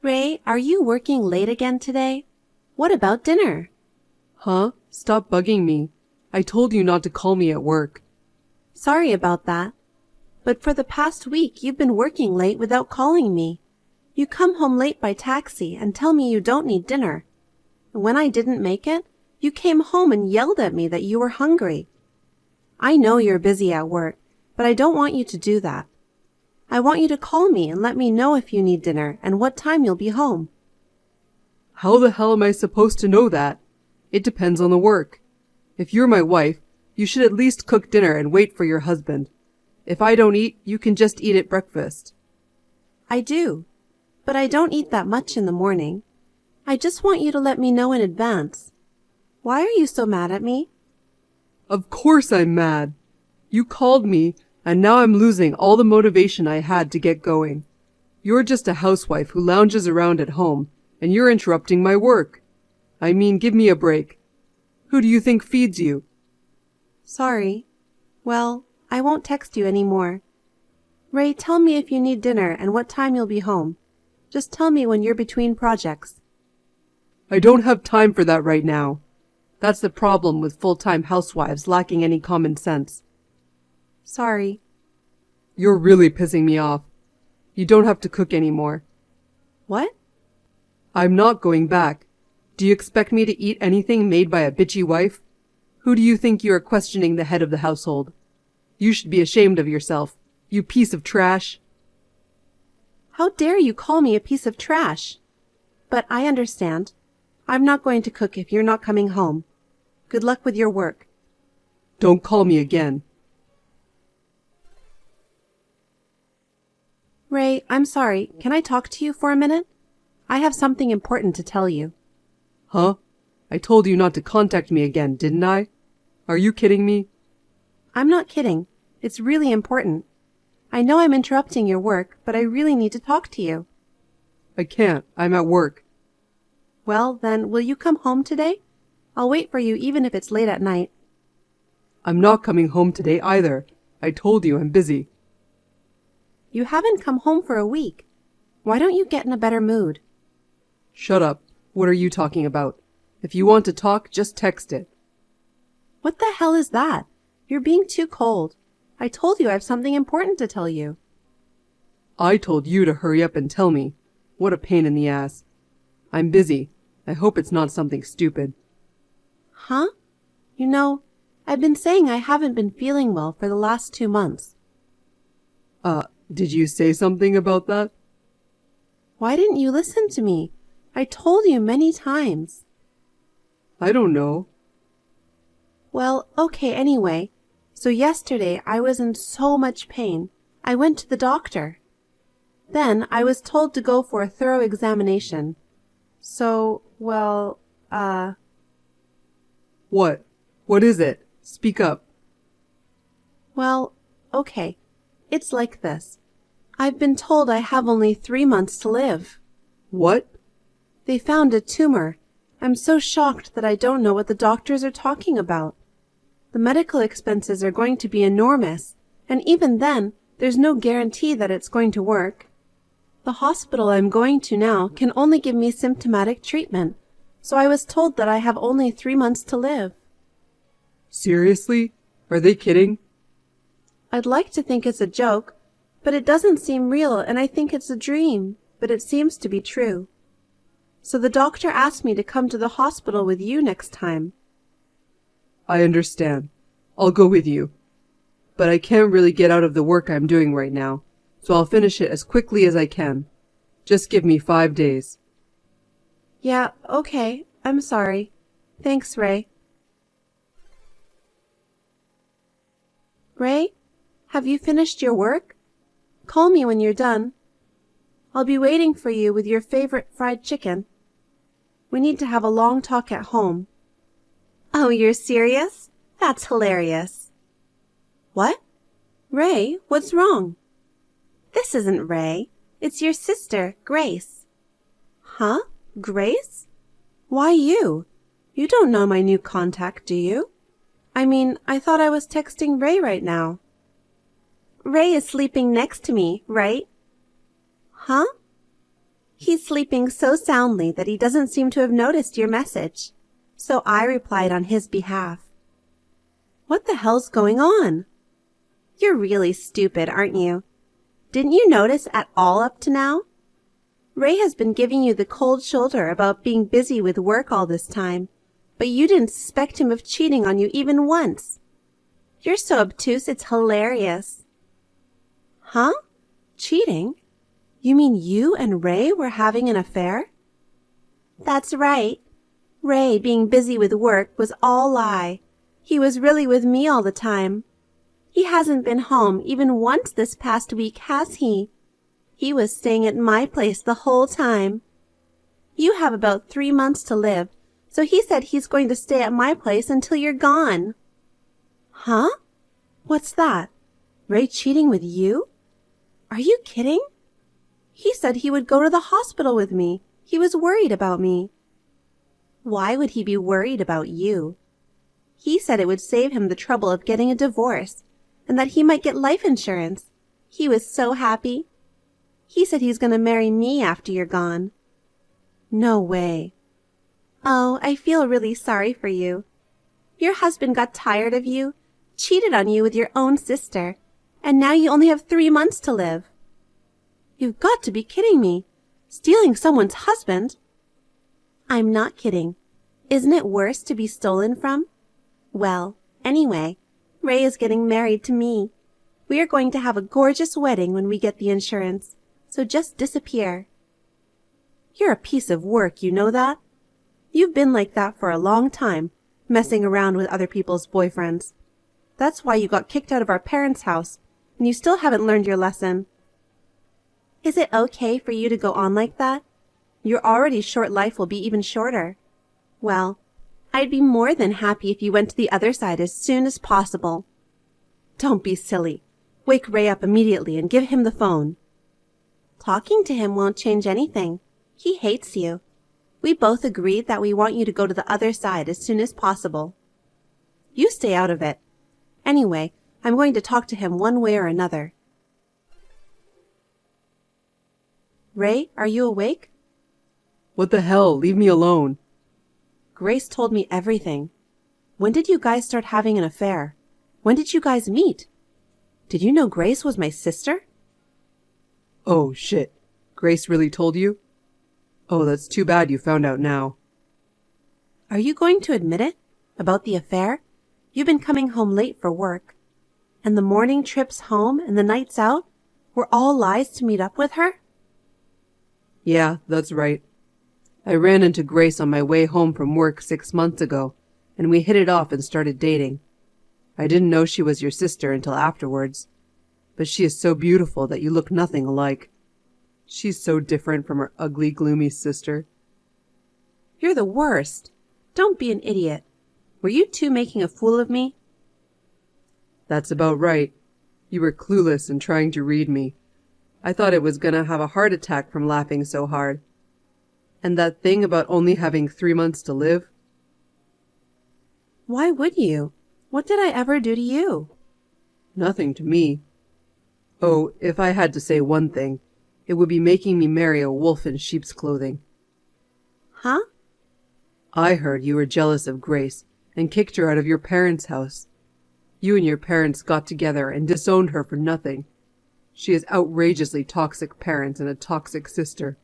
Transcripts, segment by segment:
Ray, are you working late again today? What about dinner? Huh? Stop bugging me. I told you not to call me at work. Sorry about that. But for the past week, you've been working late without calling me. You come home late by taxi and tell me you don't need dinner. And when I didn't make it, you came home and yelled at me that you were hungry. I know you're busy at work, but I don't want you to do that. I want you to call me and let me know if you need dinner and what time you'll be home. How the hell am I supposed to know that? It depends on the work. If you're my wife, you should at least cook dinner and wait for your husband. If I don't eat, you can just eat at breakfast. I do, but I don't eat that much in the morning. I just want you to let me know in advance. Why are you so mad at me? Of course I'm mad. You called me, and now I'm losing all the motivation I had to get going. You're just a housewife who lounges around at home, and you're interrupting my work. I mean, give me a break. Who do you think feeds you? Sorry. Well, I won't text you anymore. Ray, tell me if you need dinner and what time you'll be home. Just tell me when you're between projects. I don't have time for that right now. That's the problem with full-time housewives lacking any common sense. Sorry. You're really pissing me off. You don't have to cook anymore. What? I'm not going back. Do you expect me to eat anything made by a bitchy wife? Who do you think you are questioning the head of the household? You should be ashamed of yourself, you piece of trash. How dare you call me a piece of trash? But I understand. I'm not going to cook if you're not coming home. Good luck with your work. Don't call me again. Ray, I'm sorry. Can I talk to you for a minute? I have something important to tell you. Huh? I told you not to contact me again, didn't I? Are you kidding me? I'm not kidding. It's really important. I know I'm interrupting your work, but I really need to talk to you. I can't. I'm at work. Well, then, will you come home today? I'll wait for you even if it's late at night. I'm not coming home today either. I told you I'm busy. You haven't come home for a week. Why don't you get in a better mood? Shut up. What are you talking about? If you want to talk, just text it. What the hell is that? You're being too cold. I told you I have something important to tell you. I told you to hurry up and tell me. What a pain in the ass. I'm busy. I hope it's not something stupid. Huh? You know, I've been saying I haven't been feeling well for the last 2 months. Did you say something about that? Why didn't you listen to me? I told you many times. I don't know. Well, okay, anyway. So yesterday I was in so much pain. I went to the doctor. Then I was told to go for a thorough examination. So, well, What? What is it? Speak up. well, okay. It's like this. I've been told I have only 3 months to live. What? They found a tumor. I'm so shocked that I don't know what the doctors are talking about. The medical expenses are going to be enormous, and even then, there's no guarantee that it's going to work. The hospital I'm going to now can only give me symptomatic treatment, so I was told that I have only 3 months to live. Seriously? Are they kidding? I'd like to think it's a joke, but it doesn't seem real, and I think it's a dream, but it seems to be true. So the doctor asked me to come to the hospital with you next time. I understand. I'll go with you. But I can't really get out of the work I'm doing right now, so I'll finish it as quickly as I can. Just give me 5 days. Yeah, okay. I'm sorry. Thanks, Ray. Ray, have you finished your work? Call me when you're done. I'll be waiting for you with your favorite fried chicken. We need to have a long talk at home. Oh, you're serious? That's hilarious. What? Ray, what's wrong? This isn't Ray. It's your sister, Grace. Huh? Grace? Why you? You don't know my new contact, do you? I mean, I thought I was texting Ray right now. Ray is sleeping next to me, right? Huh? He's sleeping so soundly that he doesn't seem to have noticed your message. So I replied on his behalf. What the hell's going on? You're really stupid, aren't you? Didn't you notice at all up to now? Ray has been giving you the cold shoulder about being busy with work all this time, but you didn't suspect him of cheating on you even once. You're so obtuse, it's hilarious. Huh? Cheating? You mean you and Ray were having an affair? That's right. Ray being busy with work was all lie. He was really with me all the time. He hasn't been home even once this past week, has he? He was staying at my place the whole time. You have about 3 months to live, so he said he's going to stay at my place until you're gone. Huh? What's that? Ray cheating with you? Are you kidding? He said he would go to the hospital with me. He was worried about me. Why would he be worried about you? He said it would save him the trouble of getting a divorce, and that he might get life insurance. He was so happy. He said he's going to marry me after you're gone. No way. Oh, I feel really sorry for you. Your husband got tired of you, cheated on you with your own sister, and now you only have 3 months to live. You've got to be kidding me. Stealing someone's husband? I'm not kidding. Isn't it worse to be stolen from? Well, anyway, Ray is getting married to me. We are going to have a gorgeous wedding when we get the insurance, so just disappear. You're a piece of work, you know that? You've been like that for a long time, messing around with other people's boyfriends. That's why you got kicked out of our parents' house, and you still haven't learned your lesson. Is it okay for you to go on like that? Your already short life will be even shorter. Well, I'd be more than happy if you went to the other side as soon as possible. Don't be silly. Wake Ray up immediately and give him the phone. Talking to him won't change anything. He hates you. We both agreed that we want you to go to the other side as soon as possible. You stay out of it. Anyway, I'm going to talk to him one way or another. Ray, are you awake? What the hell? Leave me alone. Grace told me everything. When did you guys start having an affair? When did you guys meet? Did you know Grace was my sister? Oh, shit. Grace really told you? Oh, that's too bad you found out now. Are you going to admit it? About the affair? You've been coming home late for work. And the morning trips home and the nights out were all lies to meet up with her? Yeah, that's right. I ran into Grace on my way home from work 6 months ago, and we hit it off and started dating. I didn't know she was your sister until afterwards, but she is so beautiful that you look nothing alike. She's so different from her ugly, gloomy sister. You're the worst. Don't be an idiot. Were you two making a fool of me? That's about right. You were clueless and trying to read me. I thought it was gonna have a heart attack from laughing so hard. And that thing about only having 3 months to live? Why would you? What did I ever do to you? Nothing to me. Oh, if I had to say one thing, it would be making me marry a wolf in sheep's clothing. Huh? I heard you were jealous of Grace and kicked her out of your parents' house. You and your parents got together and disowned her for nothing. She has outrageously toxic parents and a toxic sister.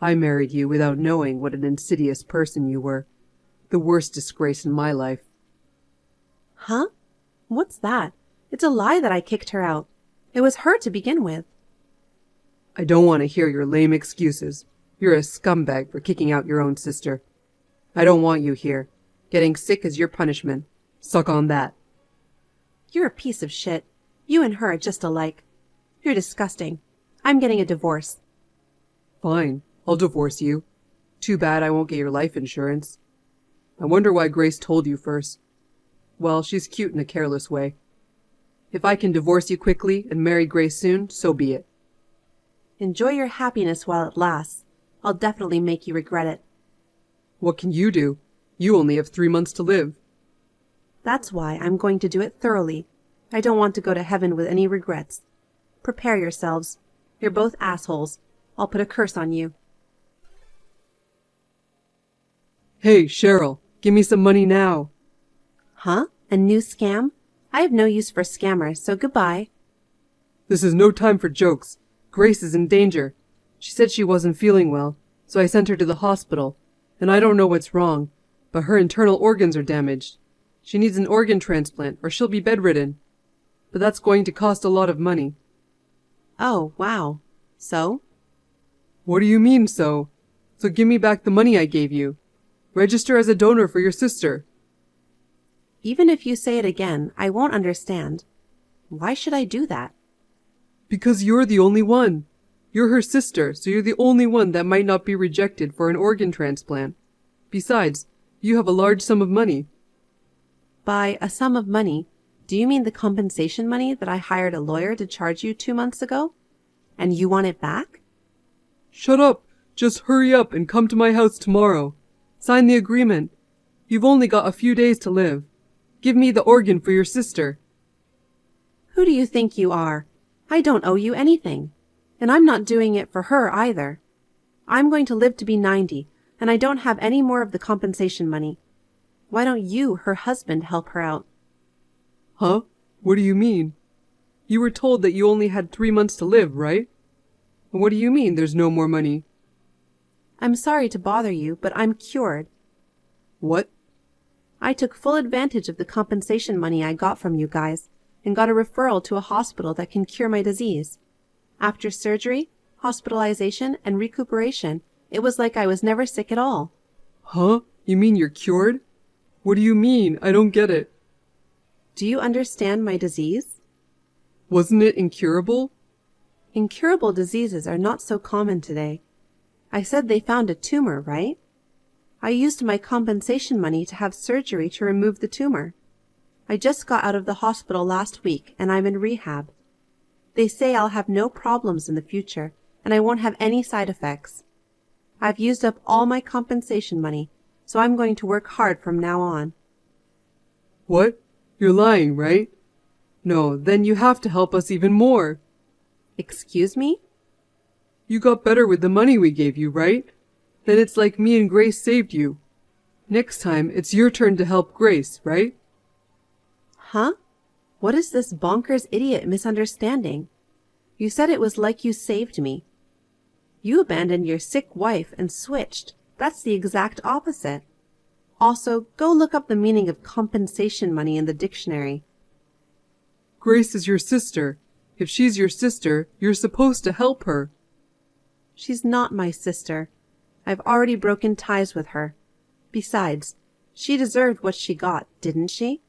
I married you without knowing what an insidious person you were. The worst disgrace in my life. Huh? What's that? It's a lie that I kicked her out. It was her to begin with. I don't want to hear your lame excuses. You're a scumbag for kicking out your own sister. I don't want you here. Getting sick is your punishment. Suck on that. You're a piece of shit. You and her are just alike. You're disgusting. I'm getting a divorce. Fine, I'll divorce you. Too bad I won't get your life insurance. I wonder why Grace told you first. Well, she's cute in a careless way. If I can divorce you quickly and marry Grace soon, so be it. Enjoy your happiness while it lasts. I'll definitely make you regret it. What can you do? You only have 3 months to live. That's why I'm going to do it thoroughly. I don't want to go to heaven with any regrets. Prepare yourselves. You're both assholes. I'll put a curse on you. Hey, Cheryl, give me some money now. Huh? A new scam? I have no use for scammers, so goodbye. This is no time for jokes. Grace is in danger. She said she wasn't feeling well, so I sent her to the hospital. And I don't know what's wrong, but her internal organs are damaged. She needs an organ transplant or she'll be bedridden. But that's going to cost a lot of money. Oh, wow. So? What do you mean, so? So give me back the money I gave you. Register as a donor for your sister. Even if you say it again, I won't understand. Why should I do that? Because you're the only one. You're her sister, so you're the only one that might not be rejected for an organ transplant. Besides, you have a large sum of money. By a sum of money, do you mean the compensation money that I hired a lawyer to charge you 2 months ago? And you want it back? Shut up! Just hurry up and come to my house tomorrow. Sign the agreement. You've only got a few days to live. Give me the organ for your sister. Who do you think you are? I don't owe you anything. And I'm not doing it for her either. I'm going to live to be 90, and I don't have any more of the compensation money. Why don't you, her husband, help her out? Huh? What do you mean? You were told that you only had 3 months to live, right? And what do you mean there's no more money? I'm sorry to bother you, but I'm cured. What? I took full advantage of the compensation money I got from you guys and got a referral to a hospital that can cure my disease. After surgery, hospitalization, and recuperation, it was like I was never sick at all. Huh? You mean you're cured? What do you mean? I don't get it. Do you understand my disease? Wasn't it incurable? Incurable diseases are not so common today. I said they found a tumor, right? I used my compensation money to have surgery to remove the tumor. I just got out of the hospital last week and I'm in rehab. They say I'll have no problems in the future and I won't have any side effects. I've used up all my compensation money, so I'm going to work hard from now on. What? You're lying, right? No, then you have to help us even more. Excuse me? You got better with the money we gave you, right? Then it's like me and Grace saved you. Next time, it's your turn to help Grace, right? Huh? What is this bonkers idiot misunderstanding? You said it was like you saved me. You abandoned your sick wife and switched. That's the exact opposite. Also, go look up the meaning of compensation money in the dictionary. Grace is your sister. If she's your sister, you're supposed to help her. She's not my sister. I've already broken ties with her. Besides, she deserved what she got, didn't she?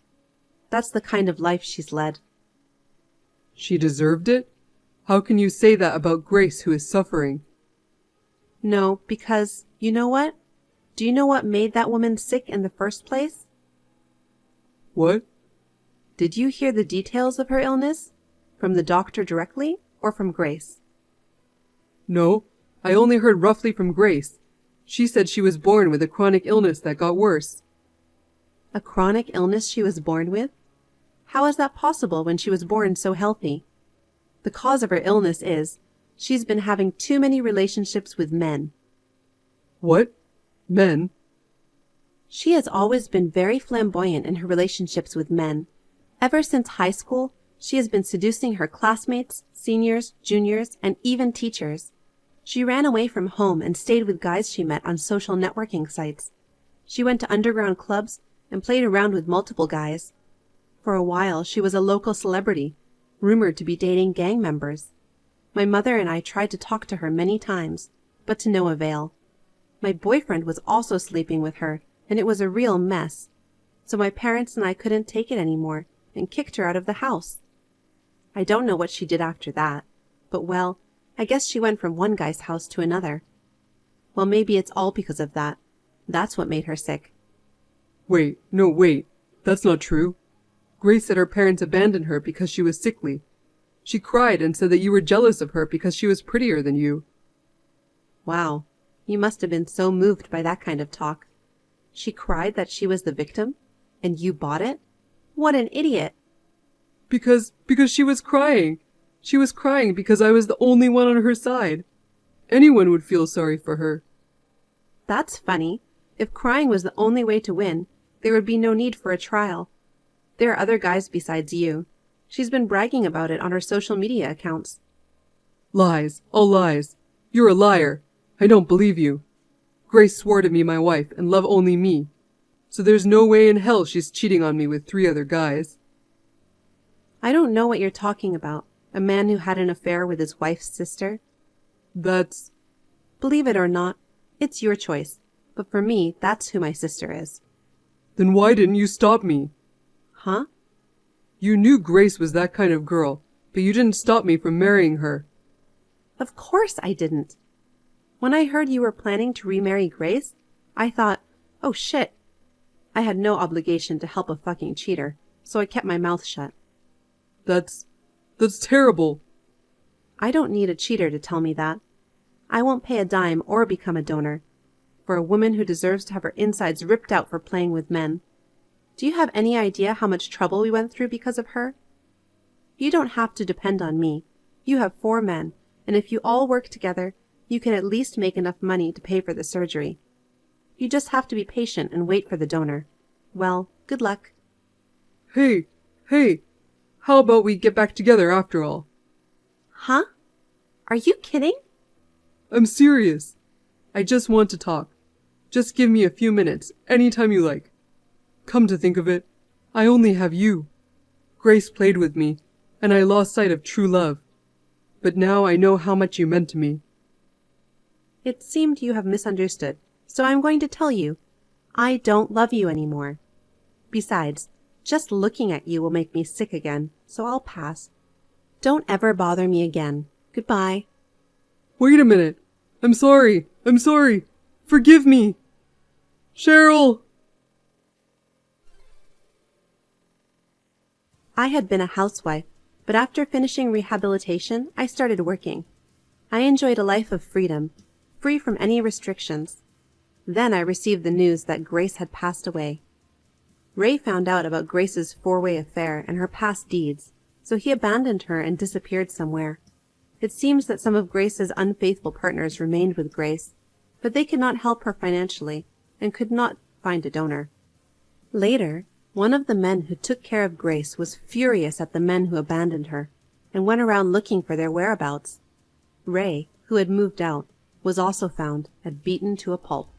That's the kind of life she's led. She deserved it? How can you say that about Grace, who is suffering? No, because, you know what? Do you know what made that woman sick in the first place? What? Did you hear the details of her illness? From the doctor directly, or from Grace? No, I only heard roughly from Grace. She said she was born with a chronic illness that got worse. A chronic illness she was born with? How is that possible when she was born so healthy? The cause of her illness is she's been having too many relationships with men. What? Men? She has always been very flamboyant in her relationships with men. Ever since high school, she has been seducing her classmates, seniors, juniors, and even teachers. She ran away from home and stayed with guys she met on social networking sites. She went to underground clubs and played around with multiple guys. For a while, she was a local celebrity, rumored to be dating gang members. My mother and I tried to talk to her many times, but to no avail. My boyfriend was also sleeping with her, and it was a real mess. So my parents and I couldn't take it anymore and kicked her out of the house. I don't know what she did after that, but well, I guess she went from one guy's house to another. Well, maybe it's all because of that. That's what made her sick. Wait. That's not true. Grace said her parents abandoned her because she was sickly. She cried and said that you were jealous of her because she was prettier than you. Wow, you must have been so moved by that kind of talk. She cried that she was the victim, and you bought it? What an idiot! Because she was crying. She was crying because I was the only one on her side. Anyone would feel sorry for her. That's funny. If crying was the only way to win, there would be no need for a trial. There are other guys besides you. She's been bragging about it on her social media accounts. Lies. All lies. You're a liar. I don't believe you. Grace swore to be my wife and love only me. So there's no way in hell she's cheating on me with 3 other guys. I don't know what you're talking about. A man who had an affair with his wife's sister? That's... Believe it or not, it's your choice. But for me, that's who my sister is. Then why didn't you stop me? Huh? You knew Grace was that kind of girl, but you didn't stop me from marrying her. Of course I didn't. When I heard you were planning to remarry Grace, I thought, oh shit. I had no obligation to help a fucking cheater, so I kept my mouth shut. That's terrible. I don't need a cheater to tell me that. I won't pay a dime or become a donor for a woman who deserves to have her insides ripped out for playing with men. Do you have any idea how much trouble we went through because of her? You don't have to depend on me. You have 4 men, and if you all work together, you can at least make enough money to pay for the surgery. You just have to be patient and wait for the donor. Well, good luck. Hey, how about we get back together after all? Huh? Are you kidding? I'm serious. I just want to talk. Just give me a few minutes, anytime you like. Come to think of it, I only have you. Grace played with me, and I lost sight of true love. But now I know how much you meant to me. It seemed you have misunderstood, so I'm going to tell you. I don't love you anymore. Besides, just looking at you will make me sick again, so I'll pass. Don't ever bother me again. Goodbye. Wait a minute. I'm sorry. Forgive me. Cheryl! I had been a housewife, but after finishing rehabilitation, I started working. I enjoyed a life of freedom, free from any restrictions. Then I received the news that Grace had passed away. Ray found out about Grace's 4-way affair and her past deeds, so he abandoned her and disappeared somewhere. It seems that some of Grace's unfaithful partners remained with Grace, but they could not help her financially and could not find a donor. Later, one of the men who took care of Grace was furious at the men who abandoned her and went around looking for their whereabouts. Ray, who had moved out, was also found and beaten to a pulp.